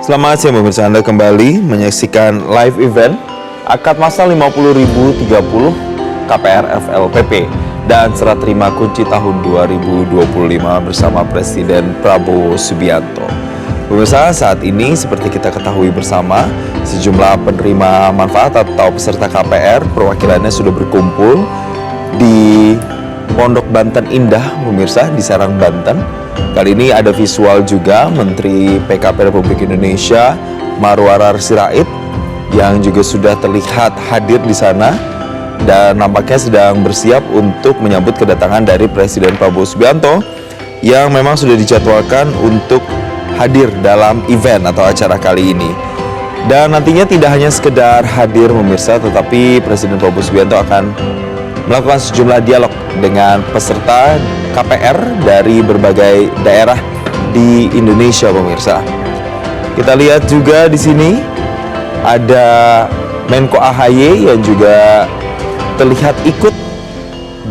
Selamat siang pemirsa, Anda kembali menyaksikan live event Akad Massal 50.030 KPR FLPP dan serah terima kunci tahun 2025 bersama Presiden Prabowo Subianto. Pemirsa, saat ini seperti kita ketahui bersama, sejumlah penerima manfaat atau peserta KPR perwakilannya sudah berkumpul di Pondok Banten Indah, pemirsa, di Serang, Banten. Kali ini ada visual juga Menteri PKP Republik Indonesia Marwarar Sirait yang juga sudah terlihat hadir di sana dan nampaknya sedang bersiap untuk menyambut kedatangan dari Presiden Prabowo Subianto yang memang sudah dijadwalkan untuk hadir dalam event atau acara kali ini. Dan nantinya tidak hanya sekedar hadir pemirsa, tetapi Presiden Prabowo Subianto akan melakukan sejumlah dialog dengan peserta KPR dari berbagai daerah di Indonesia pemirsa. Kita lihat juga di sini ada Menko AHY yang juga terlihat ikut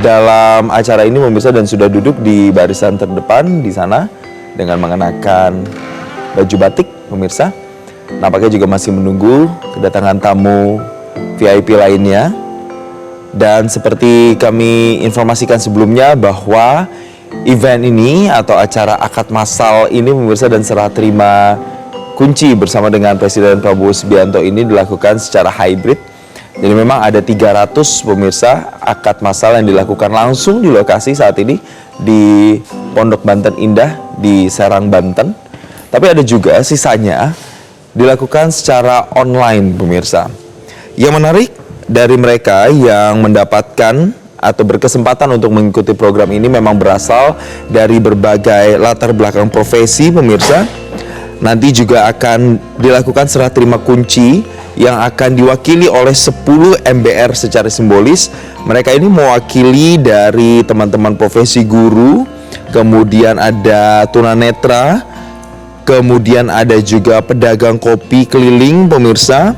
dalam acara ini pemirsa dan sudah duduk di barisan terdepan di sana dengan mengenakan baju batik pemirsa. Nampaknya juga masih menunggu kedatangan tamu VIP lainnya. Dan seperti kami informasikan sebelumnya bahwa event ini atau acara akad massal ini pemirsa dan serah terima kunci bersama dengan Presiden Prabowo Subianto ini dilakukan secara hybrid. Jadi memang ada 300 pemirsa akad massal yang dilakukan langsung di lokasi saat ini di Pondok Banten Indah di Serang, Banten. Tapi ada juga sisanya dilakukan secara online pemirsa. Yang menarik dari mereka yang mendapatkan atau berkesempatan untuk mengikuti program ini memang berasal dari berbagai latar belakang profesi pemirsa. Nanti juga akan dilakukan serah terima kunci yang akan diwakili oleh 10 MBR secara simbolis. Mereka ini mewakili dari teman-teman profesi guru, kemudian ada tunanetra, kemudian ada juga pedagang kopi keliling pemirsa,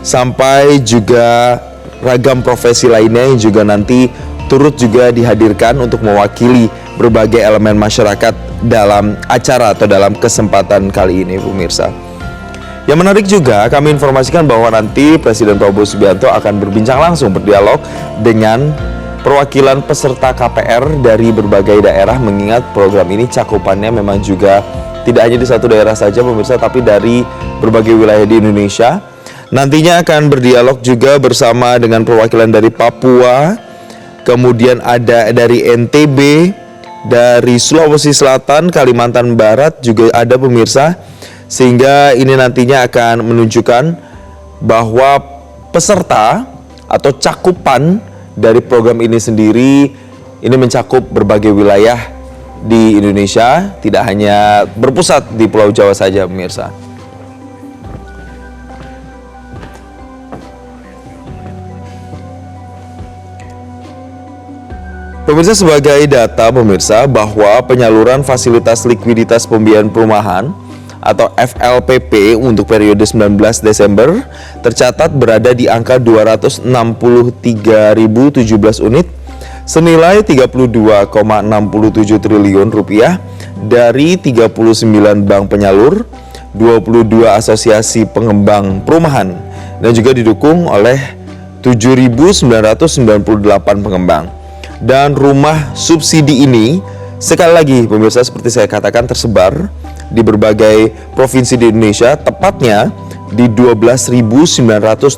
sampai juga ragam profesi lainnya yang juga nanti turut juga dihadirkan untuk mewakili berbagai elemen masyarakat dalam acara atau dalam kesempatan kali ini pemirsa. Yang menarik juga kami informasikan bahwa nanti Presiden Prabowo Subianto akan berbincang langsung berdialog dengan perwakilan peserta KPR dari berbagai daerah, mengingat program ini cakupannya memang juga tidak hanya di satu daerah saja pemirsa, tapi dari berbagai wilayah di Indonesia. Nantinya akan berdialog juga bersama dengan perwakilan dari Papua, kemudian ada dari NTB, dari Sulawesi Selatan, Kalimantan Barat juga ada pemirsa. Sehingga ini nantinya akan menunjukkan bahwa peserta atau cakupan dari program ini sendiri ini mencakup berbagai wilayah di Indonesia, tidak hanya berpusat di Pulau Jawa saja pemirsa. Pemirsa, sebagai data pemirsa bahwa penyaluran fasilitas likuiditas pembiayaan perumahan atau FLPP untuk periode 19 Desember tercatat berada di angka 263.017 unit senilai 32,67 triliun rupiah dari 39 bank penyalur, 22 asosiasi pengembang perumahan dan juga didukung oleh 7.998 pengembang. Dan rumah subsidi ini sekali lagi pemirsa seperti saya katakan tersebar di berbagai provinsi di Indonesia, tepatnya di 12.981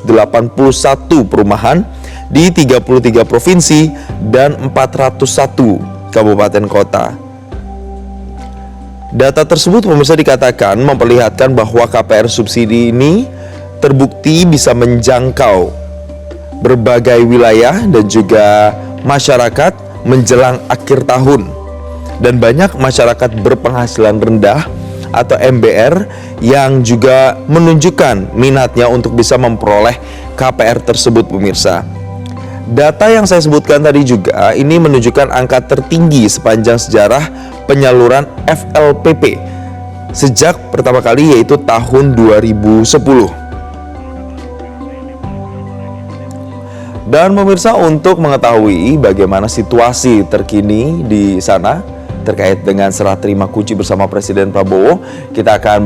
perumahan di 33 provinsi dan 401 kabupaten kota. Data tersebut pemirsa dikatakan memperlihatkan bahwa KPR subsidi ini terbukti bisa menjangkau berbagai wilayah dan juga masyarakat menjelang akhir tahun, dan banyak masyarakat berpenghasilan rendah atau MBR yang juga menunjukkan minatnya untuk bisa memperoleh KPR tersebut pemirsa. Data yang saya sebutkan tadi juga ini menunjukkan angka tertinggi sepanjang sejarah penyaluran FLPP sejak pertama kali, yaitu tahun 2010. Dan pemirsa, untuk mengetahui bagaimana situasi terkini di sana terkait dengan serah terima kunci bersama Presiden Prabowo. Kita akan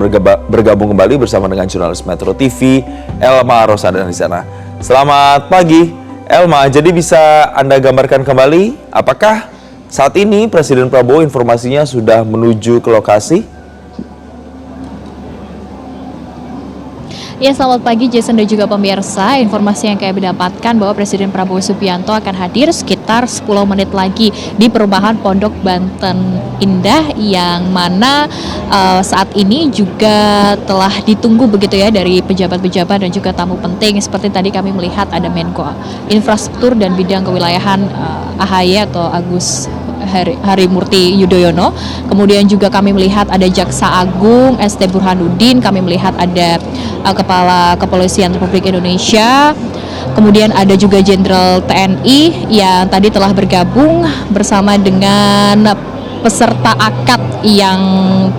bergabung kembali bersama dengan jurnalis Metro TV, Elma Rosada di sana. Selamat pagi, Elma. Jadi bisa Anda gambarkan kembali, apakah saat ini Presiden Prabowo informasinya sudah menuju ke lokasi? Ya, selamat pagi Jason dan juga pemirsa. Informasi yang kami dapatkan bahwa Presiden Prabowo Subianto akan hadir sekitar 10 menit lagi di perumahan Pondok Banten Indah, yang mana saat ini juga telah ditunggu begitu ya dari pejabat-pejabat dan juga tamu penting. Seperti tadi kami melihat ada Menko Infrastruktur dan Bidang Kewilayahan AHY atau Agus Harimurti Yudhoyono. Kemudian juga kami melihat ada Jaksa Agung ST Burhanuddin, kami melihat ada Kepala Kepolisian Republik Indonesia, kemudian ada juga Jenderal TNI yang tadi telah bergabung bersama dengan peserta akad yang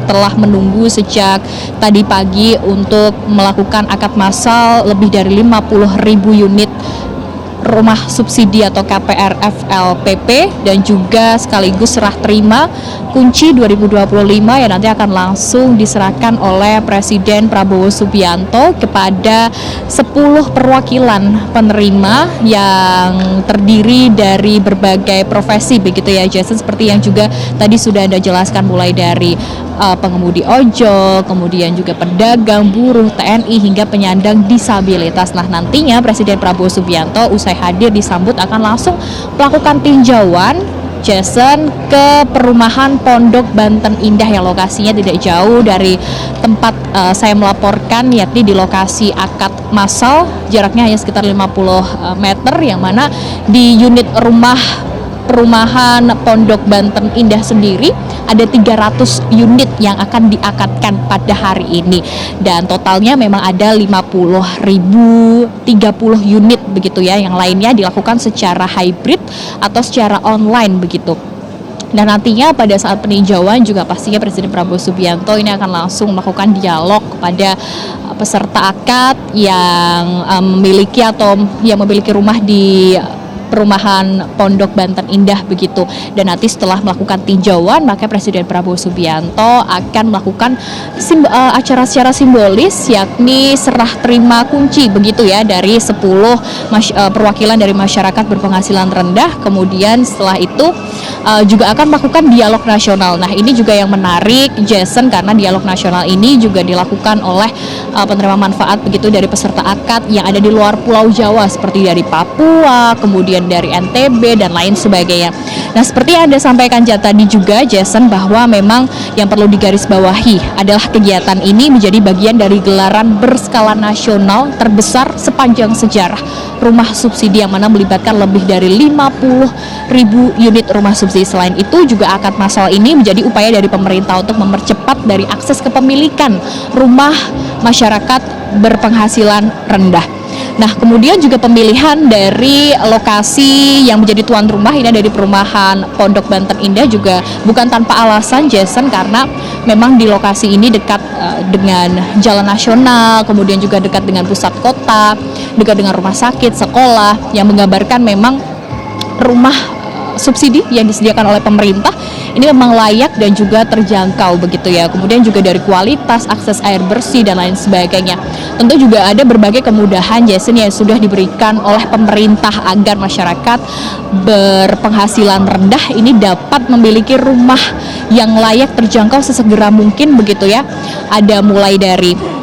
telah menunggu sejak tadi pagi untuk melakukan akad massal lebih dari 50.000 unit rumah subsidi atau KPR FLPP, dan juga sekaligus serah terima kunci 2025 yang nanti akan langsung diserahkan oleh Presiden Prabowo Subianto kepada 10 perwakilan penerima yang terdiri dari berbagai profesi begitu ya Jason, seperti yang juga tadi sudah Anda jelaskan, mulai dari pengemudi ojol, kemudian juga pedagang, buruh, TNI hingga penyandang disabilitas. Nah, nantinya Presiden Prabowo Subianto usai hadir disambut akan langsung melakukan tinjauan Jason ke perumahan Pondok Banten Indah yang lokasinya tidak jauh dari tempat saya melaporkan, yakni di lokasi akad massal, jaraknya hanya sekitar 50 meter, yang mana di unit perumahan Pondok Banten Indah sendiri ada 300 unit yang akan diakadkan pada hari ini, dan totalnya memang ada 30 unit begitu ya. Yang lainnya dilakukan secara hybrid atau secara online begitu. Dan nantinya pada saat peninjauan juga pastinya Presiden Prabowo Subianto ini akan langsung melakukan dialog kepada peserta akad yang memiliki rumah di perumahan Pondok Banten Indah begitu. Dan nanti setelah melakukan tinjauan, maka Presiden Prabowo Subianto akan melakukan acara secara simbolis, yakni serah terima kunci begitu ya dari 10 perwakilan dari masyarakat berpenghasilan rendah. Kemudian setelah itu juga akan melakukan dialog nasional. Nah, ini juga yang menarik Jason, karena dialog nasional ini juga dilakukan oleh penerima manfaat begitu dari peserta akad yang ada di luar Pulau Jawa, seperti dari Papua, kemudian dari NTB dan lain sebagainya. Nah, seperti yang Anda sampaikan tadi juga Jason, bahwa memang yang perlu digarisbawahi adalah kegiatan ini menjadi bagian dari gelaran berskala nasional terbesar sepanjang sejarah rumah subsidi, yang mana melibatkan lebih dari 50.000 unit rumah subsidi. Selain itu juga akad massal ini menjadi upaya dari pemerintah untuk mempercepat dari akses kepemilikan rumah masyarakat berpenghasilan rendah. Nah, kemudian juga pemilihan dari lokasi yang menjadi tuan rumah ini dari perumahan Pondok Banten Indah juga bukan tanpa alasan Jason, karena memang di lokasi ini dekat dengan jalan nasional, kemudian juga dekat dengan pusat kota, dekat dengan rumah sakit, sekolah, yang menggambarkan memang rumah subsidi yang disediakan oleh pemerintah ini memang layak dan juga terjangkau begitu ya. Kemudian juga dari kualitas, akses air bersih dan lain sebagainya. Tentu juga ada berbagai kemudahan Jason yang sudah diberikan oleh pemerintah agar masyarakat berpenghasilan rendah ini dapat memiliki rumah yang layak, terjangkau sesegera mungkin begitu ya. Ada mulai dari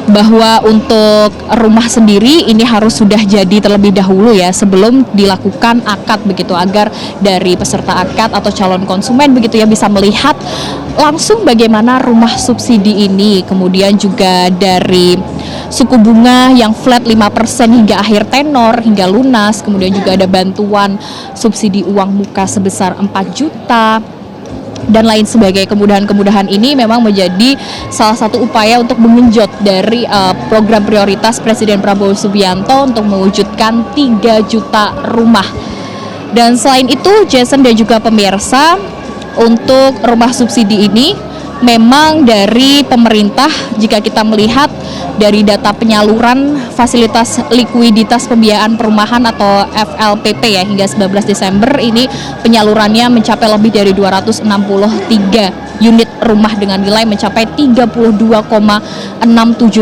bahwa untuk rumah sendiri ini harus sudah jadi terlebih dahulu ya sebelum dilakukan akad begitu, agar dari peserta akad atau calon konsumen begitu ya bisa melihat langsung bagaimana rumah subsidi ini. Kemudian juga dari suku bunga yang flat 5% hingga akhir tenor hingga lunas, kemudian juga ada bantuan subsidi uang muka sebesar 4 juta dan lain sebagainya. Kemudahan-kemudahan ini memang menjadi salah satu upaya untuk mengenjot dari program prioritas Presiden Prabowo Subianto untuk mewujudkan 3 juta rumah. Dan selain itu Jason dan juga pemirsa, untuk rumah subsidi ini memang dari pemerintah, jika kita melihat dari data penyaluran fasilitas likuiditas pembiayaan perumahan atau FLPP ya, hingga 19 Desember ini penyalurannya mencapai lebih dari 263 unit rumah dengan nilai mencapai 32,67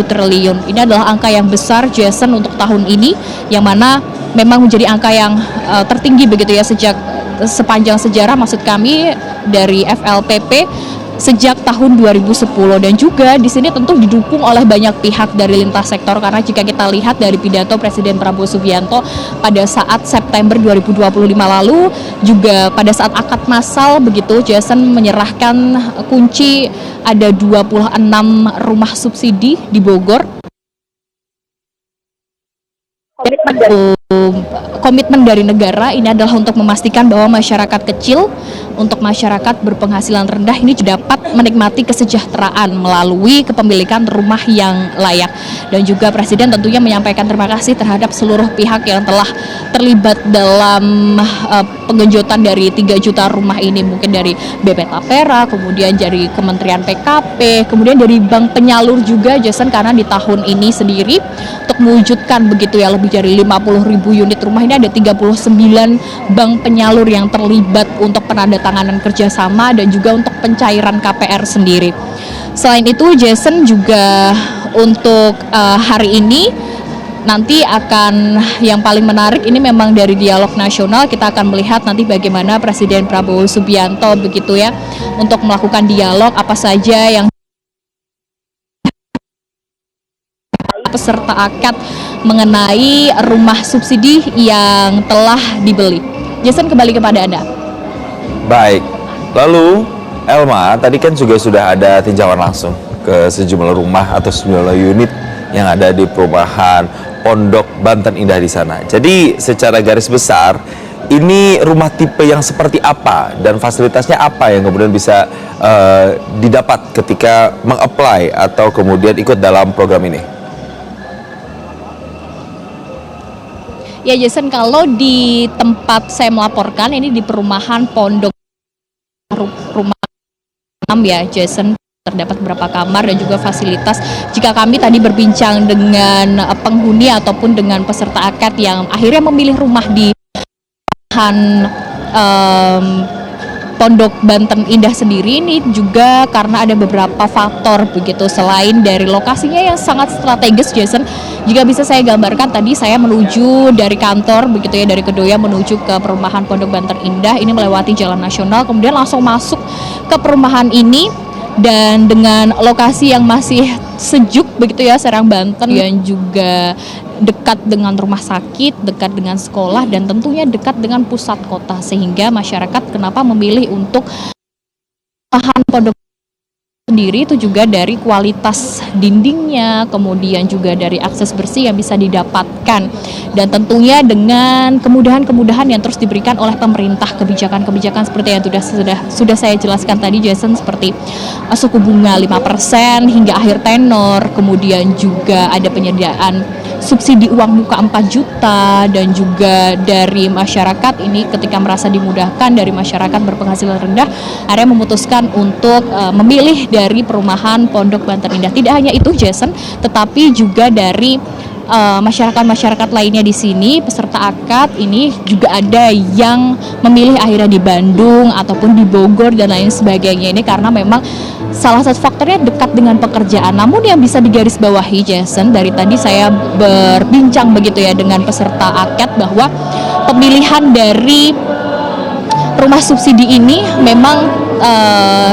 triliun. Ini adalah angka yang besar, Jason, untuk tahun ini, yang mana memang menjadi angka yang tertinggi begitu ya sejak sepanjang sejarah, maksud kami dari FLPP sejak tahun 2010, dan juga di sini tentu didukung oleh banyak pihak dari lintas sektor, karena jika kita lihat dari pidato Presiden Prabowo Subianto pada saat September 2025 lalu, juga pada saat akad massal begitu, Jason menyerahkan kunci ada 26 rumah subsidi di Bogor. Komitmen dari negara ini adalah untuk memastikan bahwa masyarakat kecil, untuk masyarakat berpenghasilan rendah ini dapat menikmati kesejahteraan melalui kepemilikan rumah yang layak. Dan juga Presiden tentunya menyampaikan terima kasih terhadap seluruh pihak yang telah terlibat dalam penggenjotan dari 3 juta rumah ini, mungkin dari BP Tapera, kemudian dari Kementerian PKP, kemudian dari bank penyalur juga, Jason, karena di tahun ini sendiri untuk mewujudkan begitu ya lebih dari 50.000 unit rumah ini ada 39 bank penyalur yang terlibat untuk penandatanganan kerjasama dan juga untuk pencairan KPR sendiri. Selain itu, Jason, juga untuk hari ini nanti akan yang paling menarik ini memang dari dialog nasional, kita akan melihat nanti bagaimana Presiden Prabowo Subianto begitu ya untuk melakukan dialog apa saja yang peserta akad mengenai rumah subsidi yang telah dibeli. Jason, kembali kepada Anda. Baik, lalu Elma, tadi kan juga sudah ada tinjauan langsung ke sejumlah rumah atau sejumlah unit yang ada di perumahan Pondok Banten Indah di sana. Jadi secara garis besar, ini rumah tipe yang seperti apa dan fasilitasnya apa yang kemudian bisa didapat ketika meng-apply atau kemudian ikut dalam program ini? Ya Jason, kalau di tempat saya melaporkan ini di perumahan Pondok rumah 6 ya Jason, terdapat beberapa kamar dan juga fasilitas. Jika kami tadi berbincang dengan penghuni ataupun dengan peserta akad yang akhirnya memilih rumah di Pondok Banten Indah sendiri, ini juga karena ada beberapa faktor begitu. Selain dari lokasinya yang sangat strategis, Jason, jika bisa saya gambarkan, tadi saya menuju dari kantor begitu ya, dari Kedoya menuju ke perumahan Pondok Banten Indah, ini melewati Jalan Nasional, kemudian langsung masuk ke perumahan ini, dan dengan lokasi yang masih sejuk begitu ya, Serang Banten, yang juga dekat dengan rumah sakit, dekat dengan sekolah, dan tentunya dekat dengan pusat kota, sehingga masyarakat kenapa memilih untuk perumahan Pondok sendiri itu juga dari kualitas dindingnya, kemudian juga dari akses bersih yang bisa didapatkan, dan tentunya dengan kemudahan-kemudahan yang terus diberikan oleh pemerintah, kebijakan-kebijakan seperti yang sudah saya jelaskan tadi, Jason, seperti suku bunga 5% hingga akhir tenor, kemudian juga ada penyediaan subsidi uang muka 4 juta, dan juga dari masyarakat ini ketika merasa dimudahkan dari masyarakat berpenghasilan rendah, akhirnya memutuskan untuk memilih dari perumahan Pondok Banten Indah. Tidak hanya itu, Jason, tetapi juga dari masyarakat-masyarakat lainnya di sini, peserta akad ini juga ada yang memilih akhirnya di Bandung ataupun di Bogor dan lain sebagainya, ini karena memang salah satu faktornya dekat dengan pekerjaan. Namun yang bisa digarisbawahi, Jason, dari tadi saya berbincang begitu ya dengan peserta akad, bahwa pemilihan dari rumah subsidi ini memang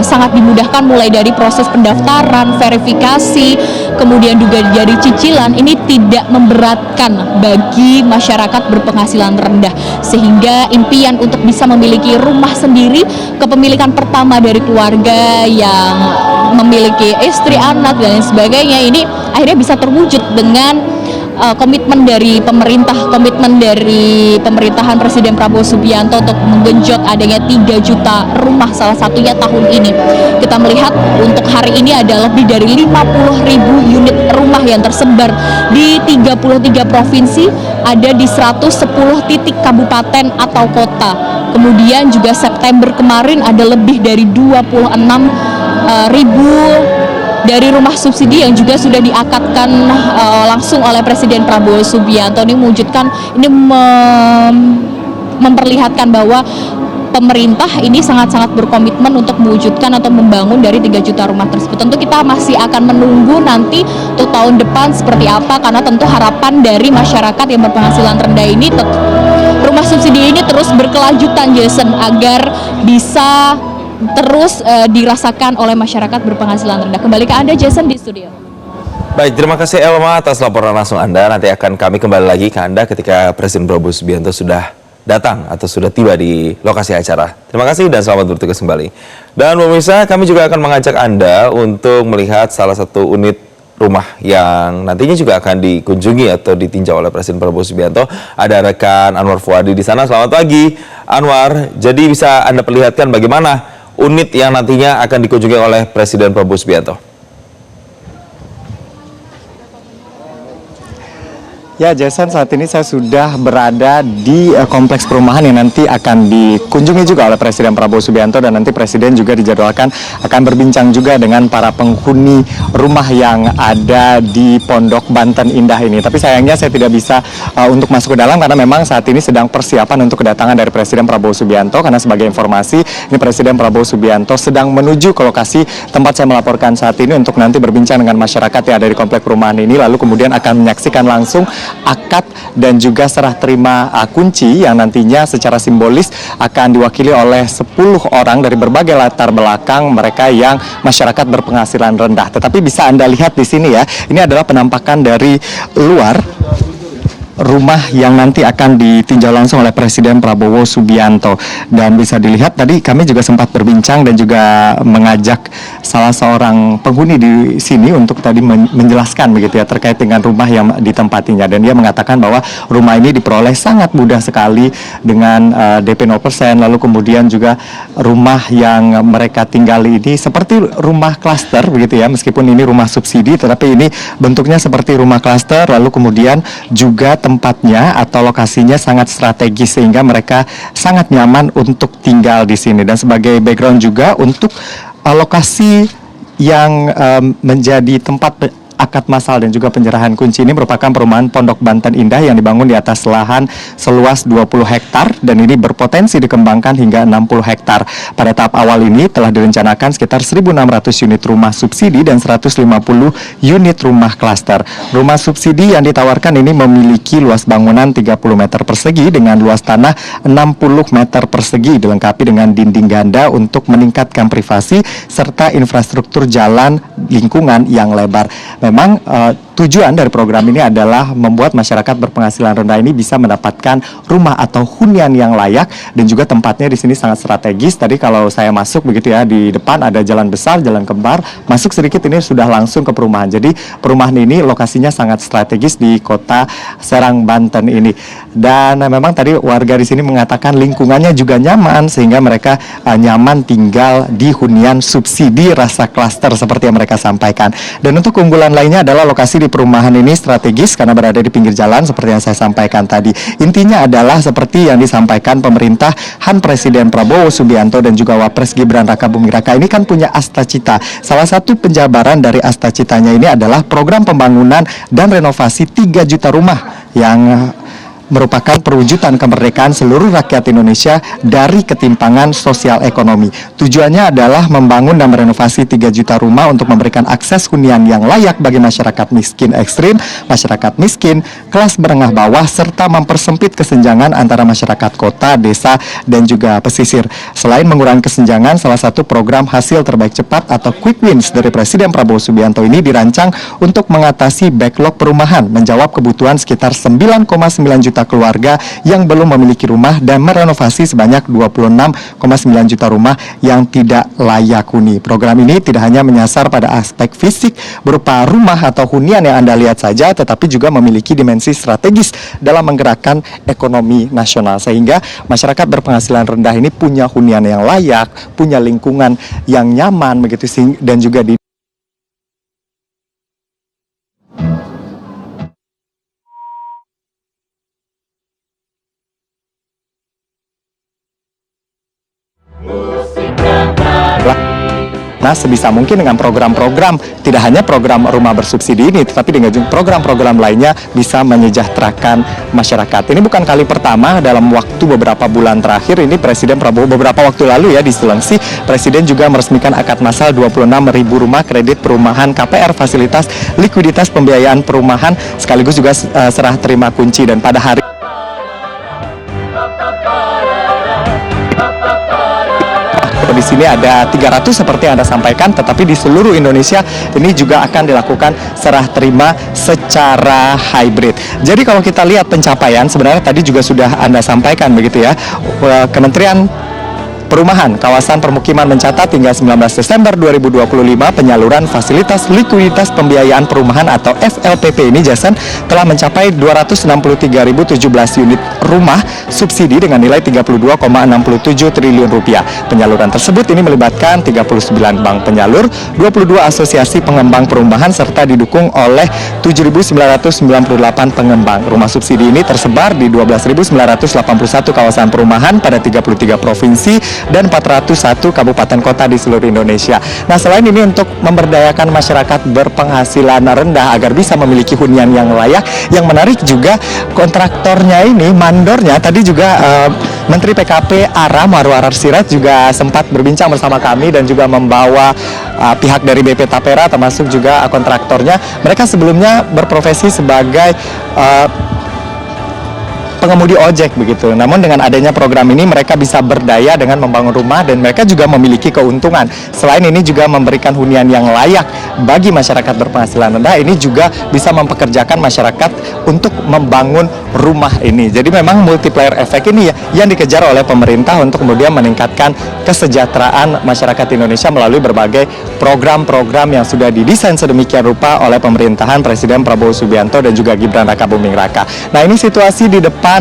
sangat dimudahkan, mulai dari proses pendaftaran, verifikasi, kemudian juga dari cicilan, ini tidak memberatkan bagi masyarakat berpenghasilan rendah, sehingga impian untuk bisa memiliki rumah sendiri, kepemilikan pertama dari keluarga yang memiliki istri, anak, dan lain sebagainya, ini akhirnya bisa terwujud dengan komitmen dari pemerintah, komitmen dari pemerintahan Presiden Prabowo Subianto untuk menggenjot adanya 3 juta rumah, salah satunya tahun ini. Kita melihat untuk hari ini ada lebih dari 50.000 unit rumah yang tersebar di 33 provinsi, ada di 110 titik kabupaten atau kota. Kemudian juga September kemarin ada lebih dari 26 ribu dari rumah subsidi yang juga sudah diakatkan langsung oleh Presiden Prabowo Subianto. Ini mewujudkan, ini memperlihatkan bahwa pemerintah ini sangat-sangat berkomitmen untuk mewujudkan atau membangun dari 3 juta rumah tersebut. Tentu kita masih akan menunggu nanti untuk tahun depan seperti apa, karena tentu harapan dari masyarakat yang berpenghasilan rendah ini rumah subsidi ini terus berkelanjutan, Jason, agar bisa terus dirasakan oleh masyarakat berpenghasilan rendah. Kembali ke Anda, Jason, di studio. Baik, terima kasih Elma atas laporan langsung Anda. Nanti akan kami kembali lagi ke Anda ketika Presiden Prabowo Subianto sudah datang atau sudah tiba di lokasi acara. Terima kasih dan selamat bertugas kembali. Dan pemirsa, kami juga akan mengajak Anda untuk melihat salah satu unit rumah yang nantinya juga akan dikunjungi atau ditinjau oleh Presiden Prabowo Subianto. Ada rekan Anwar Fuadi di sana. Selamat pagi, Anwar. Jadi bisa Anda perlihatkan bagaimana unit yang nantinya akan dikunjungi oleh Presiden Prabowo Subianto? Ya, Jason, saat ini saya sudah berada di kompleks perumahan yang nanti akan dikunjungi juga oleh Presiden Prabowo Subianto, dan nanti Presiden juga dijadwalkan akan berbincang juga dengan para penghuni rumah yang ada di Pondok Banten Indah ini. Tapi sayangnya saya tidak bisa untuk masuk ke dalam karena memang saat ini sedang persiapan untuk kedatangan dari Presiden Prabowo Subianto, karena sebagai informasi ini Presiden Prabowo Subianto sedang menuju ke lokasi tempat saya melaporkan saat ini untuk nanti berbincang dengan masyarakat yang ada di kompleks perumahan ini, lalu kemudian akan menyaksikan langsung akad dan juga serah terima kunci yang nantinya secara simbolis akan diwakili oleh 10 orang dari berbagai latar belakang mereka yang masyarakat berpenghasilan rendah. Tetapi bisa Anda lihat di sini ya, ini adalah penampakan dari luar rumah yang nanti akan ditinjau langsung oleh Presiden Prabowo Subianto. Dan bisa dilihat tadi kami juga sempat berbincang dan juga mengajak salah seorang penghuni di sini untuk tadi menjelaskan begitu ya terkait dengan rumah yang ditempatinya, dan dia mengatakan bahwa rumah ini diperoleh sangat mudah sekali dengan DP 0%, lalu kemudian juga rumah yang mereka tinggali ini seperti rumah klaster begitu ya, meskipun ini rumah subsidi tetapi ini bentuknya seperti rumah klaster, lalu kemudian juga tempatnya atau lokasinya sangat strategis sehingga mereka sangat nyaman untuk tinggal di sini. Dan sebagai background juga untuk lokasi yang menjadi tempat akad massal dan juga penyerahan kunci ini merupakan perumahan Pondok Banten Indah yang dibangun di atas lahan seluas 20 hektar dan ini berpotensi dikembangkan hingga 60 hektar. Pada tahap awal ini telah direncanakan sekitar 1.600 unit rumah subsidi dan 150 unit rumah klaster. Rumah subsidi yang ditawarkan ini memiliki luas bangunan 30 meter persegi dengan luas tanah 60 meter persegi, dilengkapi dengan dinding ganda untuk meningkatkan privasi serta infrastruktur jalan lingkungan yang lebar. Memang tujuan dari program ini adalah membuat masyarakat berpenghasilan rendah ini bisa mendapatkan rumah atau hunian yang layak, dan juga tempatnya di sini sangat strategis. Tadi kalau saya masuk begitu ya, di depan ada jalan besar, jalan kembar, masuk sedikit ini sudah langsung ke perumahan. Jadi perumahan ini lokasinya sangat strategis di kota Serang, Banten ini. Dan memang tadi warga di sini mengatakan lingkungannya juga nyaman sehingga mereka nyaman tinggal di hunian subsidi rasa klaster seperti yang mereka sampaikan. Dan untuk keunggulan lainnya adalah lokasi di perumahan ini strategis karena berada di pinggir jalan seperti yang saya sampaikan tadi. Intinya adalah seperti yang disampaikan pemerintahan Presiden Prabowo Subianto dan juga Wapres Gibran Raka Buming Raka ini kan punya Astacita. Salah satu penjabaran dari Astacitanya ini adalah program pembangunan dan renovasi 3 juta rumah yang merupakan perwujudan kemerdekaan seluruh rakyat Indonesia dari ketimpangan sosial ekonomi. Tujuannya adalah membangun dan merenovasi 3 juta rumah untuk memberikan akses hunian yang layak bagi masyarakat miskin ekstrim, masyarakat miskin, kelas menengah bawah, serta mempersempit kesenjangan antara masyarakat kota, desa, dan juga pesisir. Selain mengurangi kesenjangan, salah satu program hasil terbaik cepat atau quick wins dari Presiden Prabowo Subianto ini dirancang untuk mengatasi backlog perumahan, menjawab kebutuhan sekitar 9,9 juta keluarga yang belum memiliki rumah dan merenovasi sebanyak 26,9 juta rumah yang tidak layak huni. Program ini tidak hanya menyasar pada aspek fisik berupa rumah atau hunian yang Anda lihat saja, tetapi juga memiliki dimensi strategis dalam menggerakkan ekonomi nasional sehingga masyarakat berpenghasilan rendah ini punya hunian yang layak, punya lingkungan yang nyaman begitu, dan juga di Nah, sebisa mungkin dengan program-program, tidak hanya program rumah bersubsidi ini, tetapi dengan program-program lainnya bisa menyejahterakan masyarakat. Ini bukan kali pertama dalam waktu beberapa bulan terakhir, ini Presiden Prabowo beberapa waktu lalu ya di Sulawesi, Presiden juga meresmikan akad massal 26.000 rumah kredit perumahan KPR, fasilitas likuiditas pembiayaan perumahan, sekaligus juga serah terima kunci. Dan pada hari di sini ada 300 seperti yang Anda sampaikan, tetapi di seluruh Indonesia ini juga akan dilakukan serah terima secara hybrid. Jadi kalau kita lihat pencapaian, sebenarnya tadi juga sudah Anda sampaikan begitu ya, Kementerian Perumahan Kawasan Permukiman mencatat hingga 19 Desember 2025 penyaluran fasilitas likuiditas pembiayaan perumahan atau FLPP ini Jason telah mencapai 263.017 unit rumah subsidi dengan nilai 32,67 triliun rupiah. Penyaluran tersebut ini melibatkan 39 bank penyalur, 22 asosiasi pengembang perumahan serta didukung oleh 7.998 pengembang. Rumah subsidi ini tersebar di 12.981 kawasan perumahan pada 33 provinsi dan 401 kabupaten kota di seluruh Indonesia. Nah, selain ini untuk memberdayakan masyarakat berpenghasilan rendah agar bisa memiliki hunian yang layak, yang menarik juga kontraktornya ini, mandornya, tadi juga Menteri PKP ARA Marwarar Sirait juga sempat berbincang bersama kami dan juga membawa pihak dari BP Tapera termasuk juga kontraktornya. Mereka sebelumnya berprofesi sebagai pengemudi ojek begitu. Namun dengan adanya program ini mereka bisa berdaya dengan membangun rumah dan mereka juga memiliki keuntungan. Selain ini juga memberikan hunian yang layak bagi masyarakat berpenghasilan rendah, ini juga bisa mempekerjakan masyarakat untuk membangun rumah ini. Jadi memang multiplier efek ini ya yang dikejar oleh pemerintah untuk kemudian meningkatkan kesejahteraan masyarakat Indonesia melalui berbagai program-program yang sudah didesain sedemikian rupa oleh pemerintahan Presiden Prabowo Subianto dan juga Gibran Raka Buming Raka. Nah, ini situasi di depan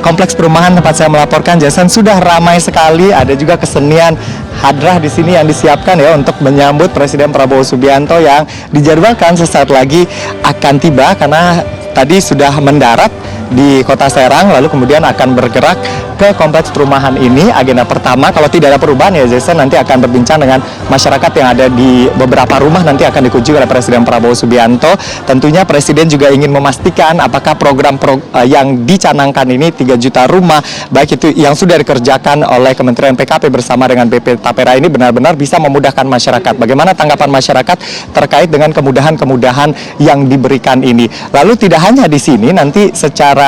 kompleks perumahan tempat saya melaporkan, Jason, sudah ramai sekali. Ada juga kesenian hadrah di sini yang disiapkan ya untuk menyambut Presiden Prabowo Subianto yang dijadwalkan sesaat lagi akan tiba karena tadi sudah mendarat di Kota Serang, lalu kemudian akan bergerak ke kompleks perumahan ini. Agenda pertama, kalau tidak ada perubahan ya Jason, nanti akan berbincang dengan masyarakat yang ada di beberapa rumah, nanti akan dikunjungi oleh Presiden Prabowo Subianto. Tentunya Presiden juga ingin memastikan apakah program yang dicanangkan ini 3 juta rumah, baik itu yang sudah dikerjakan oleh Kementerian PKP bersama dengan BP Tapera ini benar-benar bisa memudahkan masyarakat. Bagaimana tanggapan masyarakat terkait dengan kemudahan-kemudahan yang diberikan ini. Lalu tidak hanya di sini, nanti secara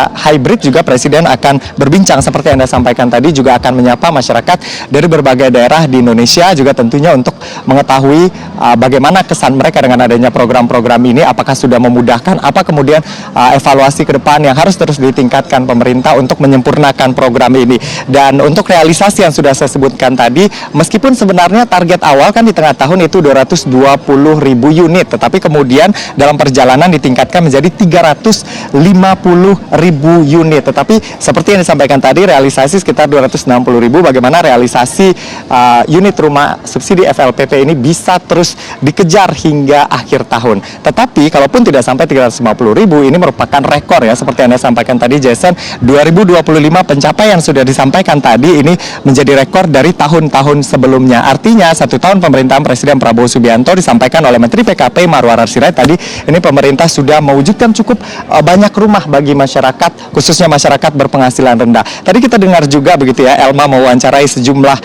hybrid juga Presiden akan berbincang seperti yang Anda sampaikan tadi, juga akan menyapa masyarakat dari berbagai daerah di Indonesia juga tentunya untuk mengetahui bagaimana kesan mereka dengan adanya program-program ini, apakah sudah memudahkan, apa kemudian evaluasi ke depan yang harus terus ditingkatkan pemerintah untuk menyempurnakan program ini. Dan untuk realisasi yang sudah saya sebutkan tadi, meskipun sebenarnya target awal kan di tengah tahun itu 220.000 unit, tetapi kemudian dalam perjalanan ditingkatkan menjadi 350.000 unit. Tetapi seperti yang disampaikan tadi, realisasi sekitar 260.000. Bagaimana realisasi unit rumah subsidi FLPP ini bisa terus dikejar hingga akhir tahun. Tetapi kalaupun tidak sampai 350.000, ini merupakan rekor ya, seperti Anda sampaikan tadi Jason. 2025 pencapaian sudah disampaikan tadi ini menjadi rekor dari tahun-tahun sebelumnya. Artinya 1 tahun pemerintahan Presiden Prabowo Subianto disampaikan oleh Menteri PKP Marwarar Sirait tadi, ini pemerintah sudah mewujudkan cukup banyak rumah bagi masyarakat, khususnya masyarakat berpenghasilan rendah. Tadi kita dengar juga begitu ya, Elma mewawancarai sejumlah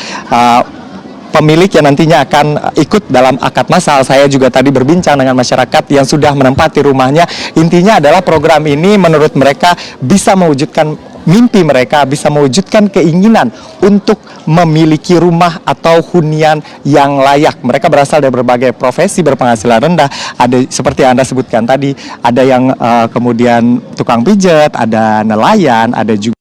pemilik yang nantinya akan ikut dalam akad massal. Saya juga tadi berbincang dengan masyarakat yang sudah menempati rumahnya. Intinya adalah program ini menurut mereka bisa mewujudkan mimpi mereka, bisa mewujudkan keinginan untuk memiliki rumah atau hunian yang layak. Mereka berasal dari berbagai profesi berpenghasilan rendah. Ada seperti yang Anda sebutkan tadi, ada yang kemudian tukang pijat, ada nelayan, ada juga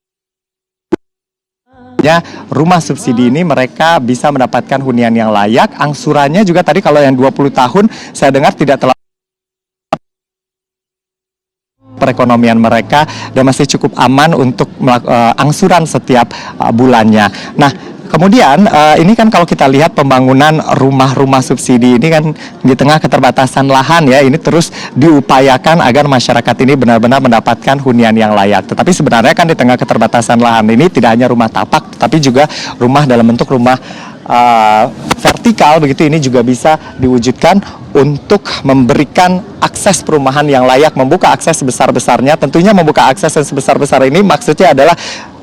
rumah subsidi ini mereka bisa mendapatkan hunian yang layak. Angsurannya juga tadi kalau yang 20 tahun saya dengar tidak terlalu perekonomian mereka dan masih cukup aman untuk angsuran setiap bulannya. Nah, kemudian ini kan kalau kita lihat pembangunan rumah-rumah subsidi ini kan di tengah keterbatasan lahan ya, ini terus diupayakan agar masyarakat ini benar-benar mendapatkan hunian yang layak. Tetapi sebenarnya kan di tengah keterbatasan lahan ini tidak hanya rumah tapak, tetapi juga rumah dalam bentuk rumah vertikal begitu, ini juga bisa diwujudkan untuk memberikan akses perumahan yang layak, membuka akses sebesar-besarnya. Tentunya membuka akses yang sebesar-besar ini maksudnya adalah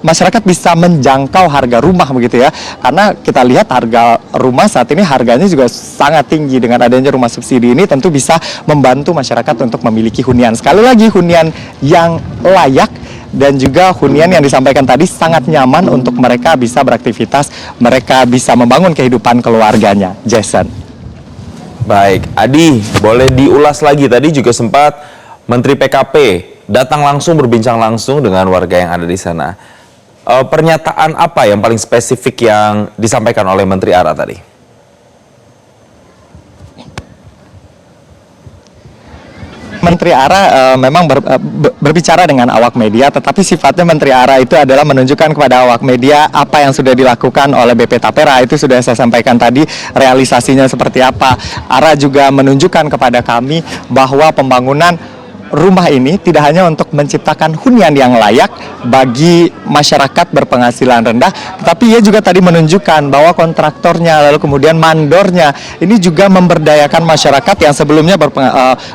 masyarakat bisa menjangkau harga rumah begitu ya. Karena kita lihat harga rumah saat ini harganya juga sangat tinggi. Dengan adanya rumah subsidi ini tentu bisa membantu masyarakat untuk memiliki hunian. Sekali lagi, hunian yang layak dan juga hunian yang disampaikan tadi sangat nyaman untuk mereka bisa beraktivitas, mereka bisa membangun kehidupan keluarganya. Jason. Baik, Adi, boleh diulas lagi. Tadi juga sempat Menteri PKP datang langsung berbincang langsung dengan warga yang ada di sana. Pernyataan apa yang paling spesifik yang disampaikan oleh Menteri ARA tadi? Menteri ARA memang berbicara dengan awak media, tetapi sifatnya Menteri ARA itu adalah menunjukkan kepada awak media apa yang sudah dilakukan oleh BP Tapera. Itu sudah saya sampaikan tadi, realisasinya seperti apa. ARA juga menunjukkan kepada kami bahwa pembangunan rumah ini tidak hanya untuk menciptakan hunian yang layak bagi masyarakat berpenghasilan rendah, tetapi ia juga tadi menunjukkan bahwa kontraktornya, lalu kemudian mandornya, ini juga memberdayakan masyarakat yang sebelumnya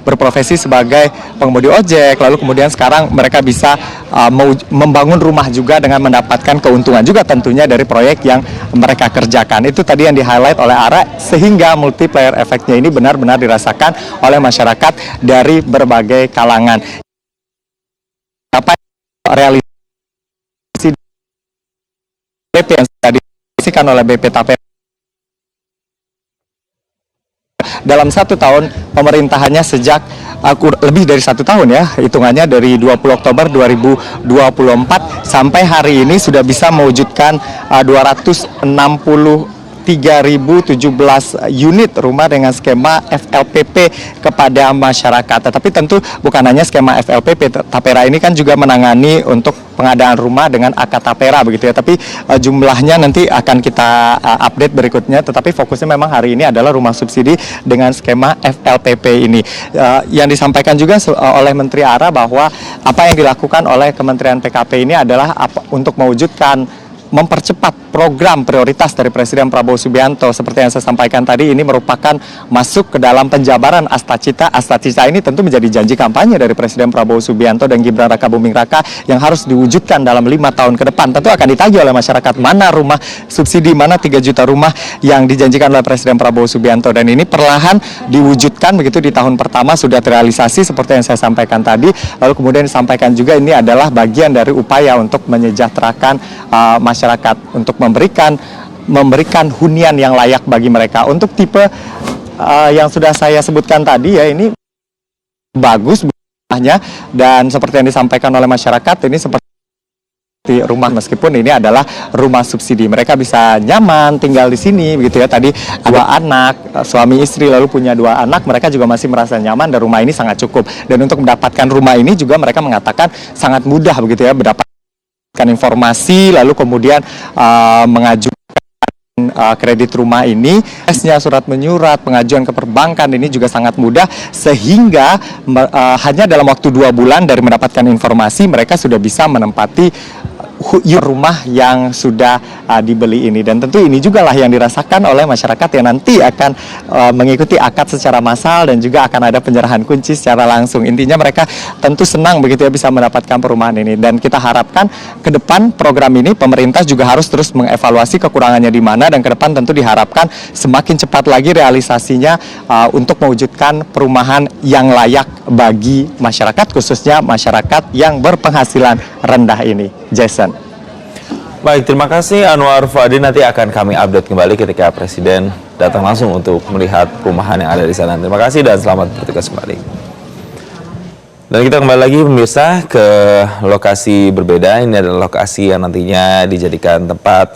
berprofesi sebagai pengemudi ojek, lalu kemudian sekarang mereka bisa membangun rumah juga dengan mendapatkan keuntungan juga tentunya dari proyek yang mereka kerjakan. Itu tadi yang di-highlight oleh ARA, sehingga multiplier efeknya ini benar-benar dirasakan oleh masyarakat dari berbagai kalangan. Apa realisasi BP yang sudah disampaikan oleh BP Tapera dalam 1 tahun pemerintahannya sejak lebih dari 1 tahun ya, hitungannya dari 20 Oktober 2024 sampai hari ini sudah bisa mewujudkan 263.017 unit rumah dengan skema FLPP kepada masyarakat. Tetapi tentu bukan hanya skema FLPP, Tapera ini kan juga menangani untuk pengadaan rumah dengan akad Tapera begitu ya. Tapi jumlahnya nanti akan kita update berikutnya. Tetapi fokusnya memang hari ini adalah rumah subsidi dengan skema FLPP ini. Yang disampaikan juga oleh Menteri ARA bahwa apa yang dilakukan oleh Kementerian PKP ini adalah untuk mewujudkan, mempercepat program prioritas dari Presiden Prabowo Subianto. Seperti yang saya sampaikan tadi, ini merupakan masuk ke dalam penjabaran Astacita. Astacita ini tentu menjadi janji kampanye dari Presiden Prabowo Subianto dan Gibran Raka Buming Raka yang harus diwujudkan dalam 5 tahun ke depan. Tentu akan ditagih oleh masyarakat mana rumah subsidi, mana 3 juta rumah yang dijanjikan oleh Presiden Prabowo Subianto. Dan ini perlahan diwujudkan begitu, di tahun pertama sudah terrealisasi seperti yang saya sampaikan tadi. Lalu kemudian disampaikan juga ini adalah bagian dari upaya untuk menyejahterakan masyarakat, untuk memberikan hunian yang layak bagi mereka. Untuk tipe yang sudah saya sebutkan tadi ya, ini bagus rumahnya, dan seperti yang disampaikan oleh masyarakat, ini seperti rumah meskipun ini adalah rumah subsidi. Mereka bisa nyaman tinggal di sini begitu ya. Tadi 2 anak, suami istri lalu punya 2 anak, mereka juga masih merasa nyaman dan rumah ini sangat cukup. Dan untuk mendapatkan rumah ini juga mereka mengatakan sangat mudah begitu ya, mendapatkan informasi lalu kemudian mengajukan kredit rumah ini, tesnya, surat menyurat, pengajuan ke perbankan ini juga sangat mudah, sehingga hanya dalam waktu 2 bulan dari mendapatkan informasi mereka sudah bisa menempati rumah yang sudah dibeli ini. Dan tentu ini juga lah yang dirasakan oleh masyarakat yang nanti akan mengikuti akad secara massal dan juga akan ada penyerahan kunci secara langsung. Intinya mereka tentu senang begitu ya bisa mendapatkan perumahan ini, dan kita harapkan ke depan program ini pemerintah juga harus terus mengevaluasi kekurangannya di mana, dan ke depan tentu diharapkan semakin cepat lagi realisasinya untuk mewujudkan perumahan yang layak bagi masyarakat, khususnya masyarakat yang berpenghasilan rendah ini. Jason. Baik, terima kasih Anwar Fuadi. Nanti akan kami update kembali ketika Presiden datang langsung untuk melihat perumahan yang ada di sana. Terima kasih dan selamat bertugas kembali. Dan kita kembali lagi pemirsa ke lokasi berbeda. Ini adalah lokasi yang nantinya dijadikan tempat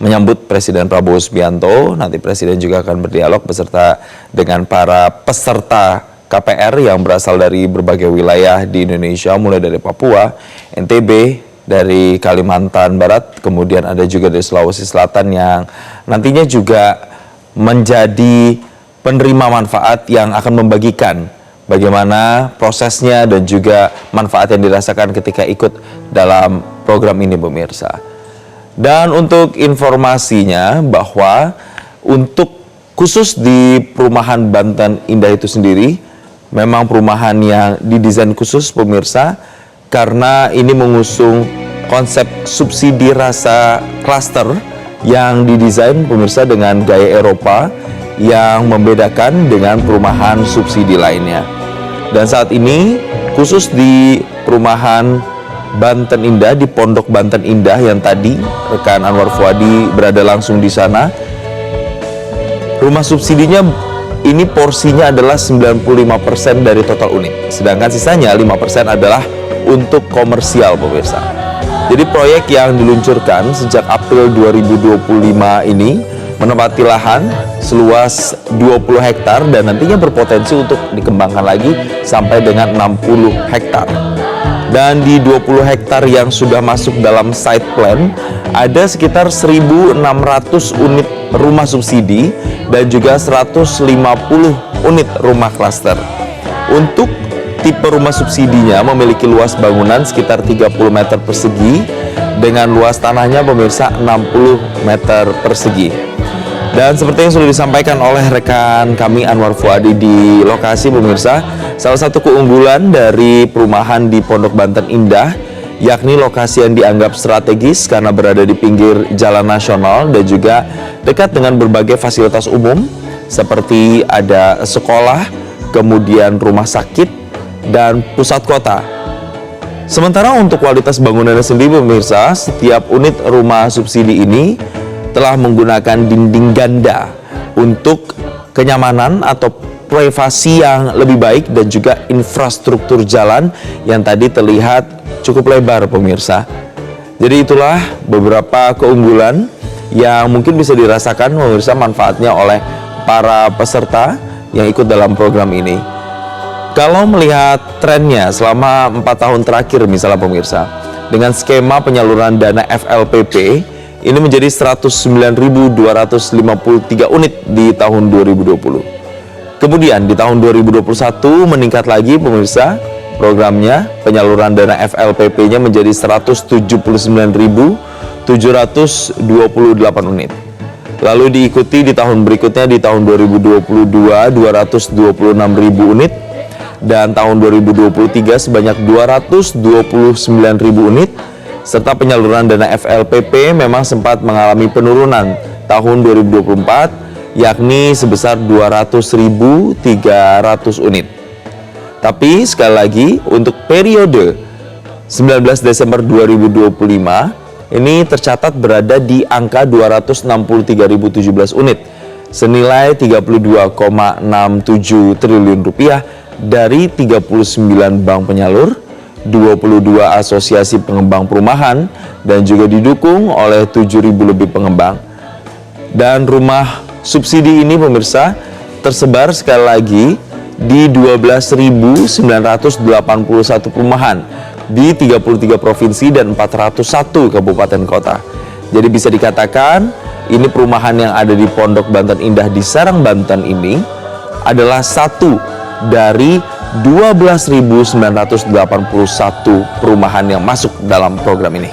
menyambut Presiden Prabowo Subianto. Nanti Presiden juga akan berdialog beserta dengan para peserta KPR yang berasal dari berbagai wilayah di Indonesia, mulai dari Papua, NTB, dari Kalimantan Barat, kemudian ada juga dari Sulawesi Selatan yang nantinya juga menjadi penerima manfaat yang akan membagikan bagaimana prosesnya dan juga manfaat yang dirasakan ketika ikut dalam program ini pemirsa. Dan untuk informasinya bahwa untuk khusus di perumahan Banten Indah itu sendiri, memang perumahan yang didesain khusus pemirsa, karena ini mengusung konsep subsidi rasa klaster yang didesain pemirsa dengan gaya Eropa yang membedakan dengan perumahan subsidi lainnya. Dan saat ini khusus di perumahan Banten Indah, di Pondok Banten Indah yang tadi rekan Anwar Fuadi berada langsung di sana, rumah subsidinya ini porsinya adalah 95% dari total unit, sedangkan sisanya 5% adalah untuk komersial pemirsa. Jadi proyek yang diluncurkan sejak April 2025 ini menempati lahan seluas 20 hektar dan nantinya berpotensi untuk dikembangkan lagi sampai dengan 60 hektar. Dan di 20 hektar yang sudah masuk dalam site plan, ada sekitar 1.600 unit rumah subsidi dan juga 150 unit rumah klaster. Untuk tipe rumah subsidinya memiliki luas bangunan sekitar 30 meter persegi dengan luas tanahnya pemirsa 60 meter persegi. Dan seperti yang sudah disampaikan oleh rekan kami Anwar Fuadi di lokasi pemirsa, salah satu keunggulan dari perumahan di Pondok Banten Indah yakni lokasi yang dianggap strategis karena berada di pinggir jalan nasional dan juga dekat dengan berbagai fasilitas umum seperti ada sekolah, kemudian rumah sakit, dan pusat kota. Sementara untuk kualitas bangunannya sendiri pemirsa, setiap unit rumah subsidi ini telah menggunakan dinding ganda untuk kenyamanan atau privasi yang lebih baik dan juga infrastruktur jalan yang tadi terlihat cukup lebar pemirsa. Jadi itulah beberapa keunggulan yang mungkin bisa dirasakan pemirsa manfaatnya oleh para peserta yang ikut dalam program ini. Kalau melihat trennya selama 4 tahun terakhir misalnya pemirsa, dengan skema penyaluran dana FLPP ini menjadi 109.253 unit di tahun 2020. Kemudian di tahun 2021 meningkat lagi pemirsa, programnya penyaluran dana FLPP-nya menjadi 179.728 unit. Lalu diikuti di tahun berikutnya di tahun 2022 226.000 unit dan tahun 2023 sebanyak 229.000 unit. Serta penyaluran dana FLPP memang sempat mengalami penurunan tahun 2024 yakni sebesar 200.300 unit. Tapi sekali lagi untuk periode 19 Desember 2025 ini tercatat berada di angka 263.017 unit senilai 32,67 triliun rupiah dari 39 bank penyalur, 22 asosiasi pengembang perumahan dan juga didukung oleh 7.000 lebih pengembang. Dan rumah subsidi ini pemirsa tersebar sekali lagi di 12.981 perumahan di 33 provinsi dan 401 kabupaten kota. Jadi bisa dikatakan ini perumahan yang ada di Pondok Banten Indah di Serang, Banten ini adalah satu dari 12.981 perumahan yang masuk dalam program ini.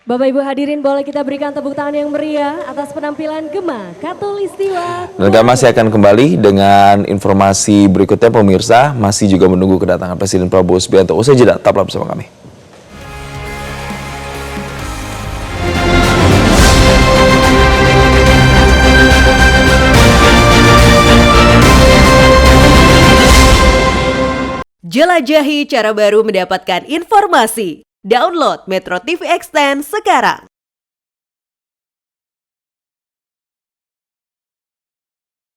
Bapak Ibu hadirin, boleh kita berikan tepuk tangan yang meriah atas penampilan Gema Khatulistiwa. Dan kami masih akan kembali dengan informasi berikutnya pemirsa, masih juga menunggu kedatangan Presiden Prabowo Subianto. Usai jeda, tetaplah bersama kami. Jelajahi cara baru mendapatkan informasi. Download Metro TV Extend sekarang.